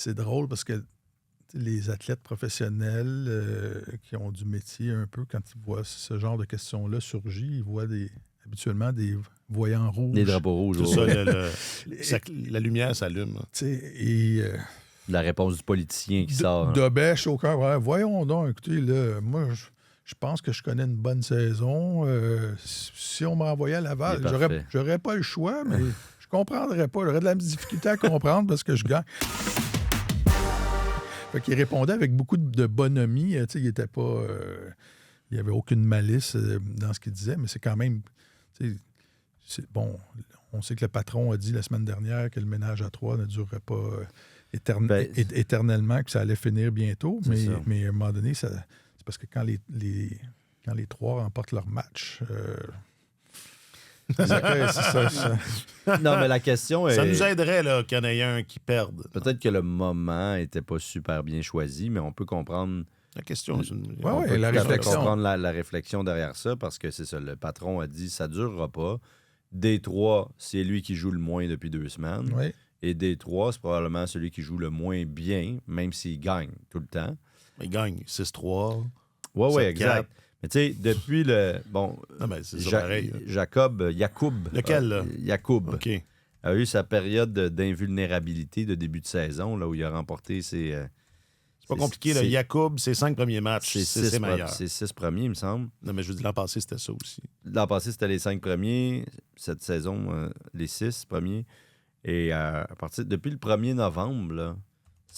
c'est drôle parce que les athlètes professionnels qui ont du métier un peu, quand ils voient ce genre de questions-là surgir, ils voient habituellement des voyants rouges. Des drapeaux rouges. C'est ça, la lumière s'allume. Et la réponse du politicien qui sort. De bêche au cœur. Ouais, voyons donc, écoutez, là, moi, je pense que je connais une bonne saison. Si on m'envoyait à Laval, j'aurais pas le choix, mais je comprendrais pas. J'aurais de la difficulté à comprendre parce que je gagne. Fait qu'il répondait avec beaucoup de bonhomie. Il était pas... il n'y avait aucune malice dans ce qu'il disait, mais c'est quand même... Bon, on sait que le patron a dit la semaine dernière que le ménage à trois ne durerait pas éternellement, que ça allait finir bientôt. Mais à un moment donné, c'est parce que quand les trois remportent leur match... c'est ça. Non, mais la question est... Ça nous aiderait qu'il y en ait un qui perde. Peut-être que le moment n'était pas super bien choisi, mais on peut comprendre... La question, la réflexion. Comprendre la réflexion derrière ça, parce que c'est ça, le patron a dit ça ne durera pas. Détroit, c'est lui qui joue le moins depuis 2 semaines. Oui. Et Détroit, c'est probablement celui qui joue le moins bien, même s'il gagne tout le temps. Il gagne 6-3. Oui, exact. Mais tu sais, depuis le... Bon, non, mais c'est ça pareil. Yacoub. Lequel, là? Yacoub. OK. A eu sa période d'invulnérabilité de début de saison, là où il a remporté ses... c'est pas compliqué, là. Yacoub, ses 5 premiers matchs, c'est meilleur. C'est 6 premiers, il me semble. Non, mais je veux dire, l'an passé, c'était ça aussi. L'an passé, c'était les 5 premiers. Cette saison, les 6 premiers. Et depuis le 1er novembre, là,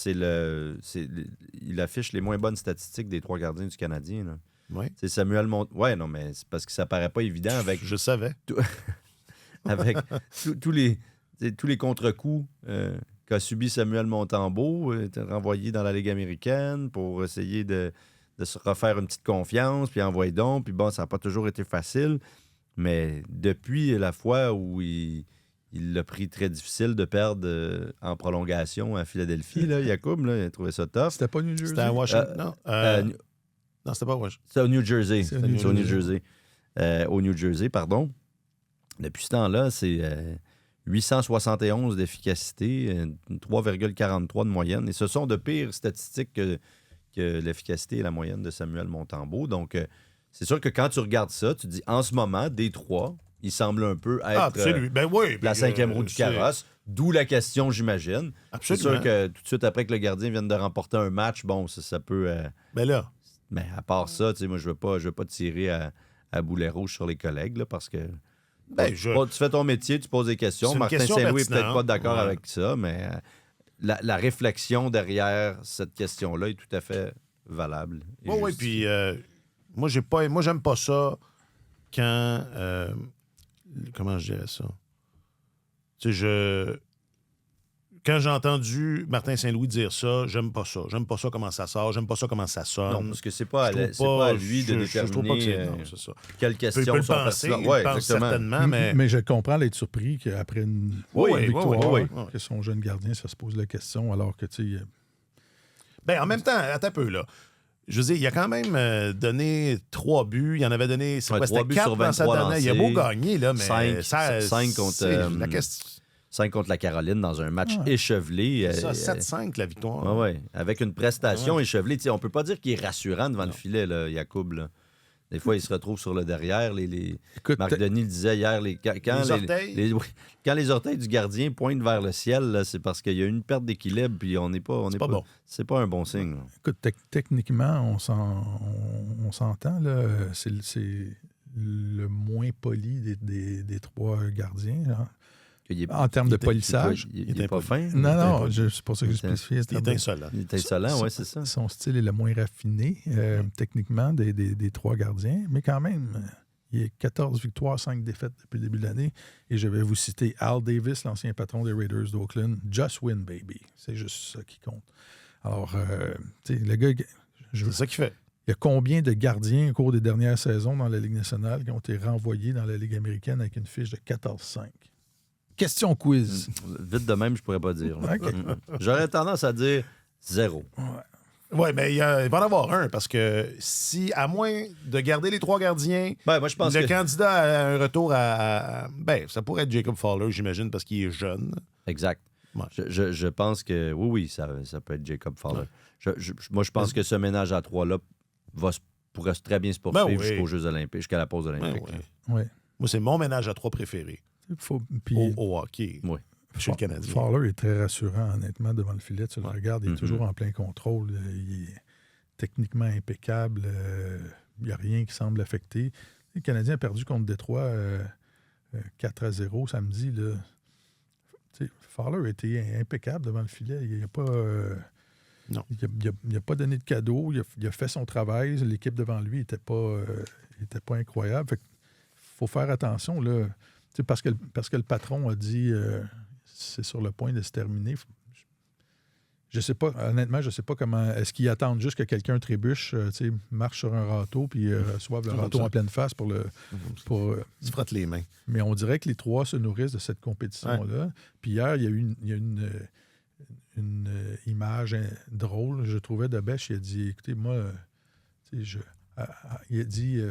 il affiche les moins bonnes statistiques des 3 gardiens du Canadien, là. Oui. C'est Samuel Ouais, non, mais c'est parce que ça paraît pas évident avec... Je savais. Avec tous les contre-coups qu'a subi Samuel Montembeault, était renvoyé dans la Ligue américaine pour essayer de se refaire une petite confiance, puis envoyer donc. Puis bon, ça n'a pas toujours été facile. Mais depuis la fois où il l'a pris très difficile de perdre en prolongation à Philadelphie, là, Yacoub, là, il a trouvé ça tough. C'était pas New Jersey? C'était à Washington? Non, c'était pas à Washington. C'est au New Jersey. C'est au New Jersey. Au New Jersey, pardon. Depuis ce temps-là, c'est 871 d'efficacité, 3,43 de moyenne. Et ce sont de pires statistiques que l'efficacité et la moyenne de Samuel Montembeault. Donc, c'est sûr que quand tu regardes ça, tu te dis, en ce moment, Détroit, il semble un peu être la 5e roue du carrosse. D'où la question, j'imagine. Absolument. C'est sûr que tout de suite après que le gardien vienne de remporter un match, bon, ça peut... Ben là... Mais à part ça, tu sais, moi, je veux pas tirer à boulet rouge sur les collègues, là, parce que tu fais ton métier, tu poses des questions. Martin Saint-Louis n'est peut-être pas d'accord avec ça, mais la réflexion derrière cette question-là est tout à fait valable. Oui, puis moi, j'aime pas ça quand... comment je dirais ça? Tu sais, quand j'ai entendu Martin Saint-Louis dire ça, j'aime pas ça. J'aime pas ça comment ça sort, j'aime pas ça comment ça sonne. Non, parce que c'est pas à lui de déterminer je trouve pas que c'est ça. Quelles questions il peut sont penser, pertinentes. Il pense certainement, mais... Mais je comprends d'être surpris qu'après une victoire, que son jeune gardien, ça se pose la question, alors que, tu sais... Ben, en même temps, attends un peu, là. Je veux dire, il a quand même donné 3 buts. Il en avait donné... C'était 4 dans sa dernière. Il a beau gagner, là, mais... 5 contre... la question... 5 contre la Caroline dans un match échevelé. Ça, 7-5, la victoire. Oui, avec une prestation échevelée. T'sais, on peut pas dire qu'il est rassurant devant le filet, là, Yacoub. Là. Des fois, il se retrouve sur le derrière. Écoute, Marc Denis le disait hier, quand les orteils du gardien pointent vers le ciel, là, c'est parce qu'il y a une perte d'équilibre, puis on n'est pas bon. C'est pas un bon signe. Là. Écoute, techniquement, on s'entend, là. C'est le moins poli des 3 gardiens, là. En termes de polissage. Il n'est pas fin. Non, c'est pour ça que je spécifie. Il est insolent. Il est insolent, oui, c'est ça. Son style est le moins raffiné, techniquement, des 3 gardiens. Mais quand même, il y a 14 victoires, 5 défaites depuis le début de l'année. Et je vais vous citer Al Davis, l'ancien patron des Raiders d'Oakland. Just win, baby. C'est juste ça qui compte. Alors, tu sais, le gars... C'est ça qu'il fait. Il y a combien de gardiens au cours des dernières saisons dans la Ligue nationale qui ont été renvoyés dans la Ligue américaine avec une fiche de 14-5? Question quiz. Vite de même, je pourrais pas dire. Okay. J'aurais tendance à dire 0. Oui, mais il va en avoir un, parce que si, à moins de garder les 3 gardiens, moi, je pense le candidat a un retour à... Ben, ça pourrait être Jacob Fowler, j'imagine, parce qu'il est jeune. Exact. Ouais. Je pense que oui, ça peut être Jacob Fowler. Moi, je pense que ce ménage à 3-là pourrait très bien se poursuivre jusqu'aux Jeux olympiques, jusqu'à la pause olympique. Ouais. Moi, c'est mon ménage à 3 préféré Puis, au hockey. Oui. Chez le Canadien. Fowler est très rassurant, honnêtement, devant le filet. Tu le regardes, il est Mm-hmm. toujours en plein contrôle. Il est techniquement impeccable. Il n'y a rien qui semble affecter. Le Canadien a perdu contre Détroit 4-0 samedi. Là. Fowler a été impeccable devant le filet. Il n'a pas... Non. Il n'a pas donné de cadeau. Il a fait son travail. L'équipe devant lui n'était pas incroyable. Fait faut faire attention. Là. Parce que le patron a dit c'est sur le point de se terminer. Je sais pas, honnêtement, je sais pas comment. Est-ce qu'ils attendent juste que quelqu'un trébuche, marche sur un râteau puis reçoive le râteau en pleine face pour le. Se frotte les mains. Mais on dirait que les trois se nourrissent de cette compétition-là. Puis hier, il y a eu une image drôle, je trouvais, de Bech. Il a dit écoutez, moi, il a dit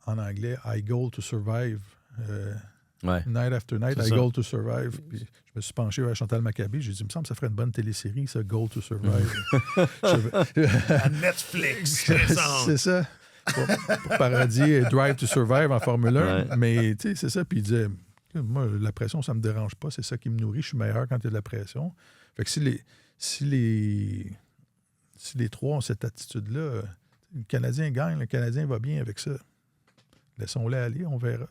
en anglais I go to survive. Night after night, I go to survive. Puis je me suis penché vers Chantal Machabée. J'ai dit, il me semble que ça ferait une bonne télésérie, ça, Go to survive. À Netflix, c'est ça. Pour parodier Drive to survive en Formule 1. Mais tu sais, c'est ça. Puis il disait, moi, la pression, ça me dérange pas. C'est ça qui me nourrit. Je suis meilleur quand il y a de la pression. Fait que si les trois ont cette attitude-là, le Canadien gagne, le Canadien va bien avec ça. Laissons-les aller, on verra.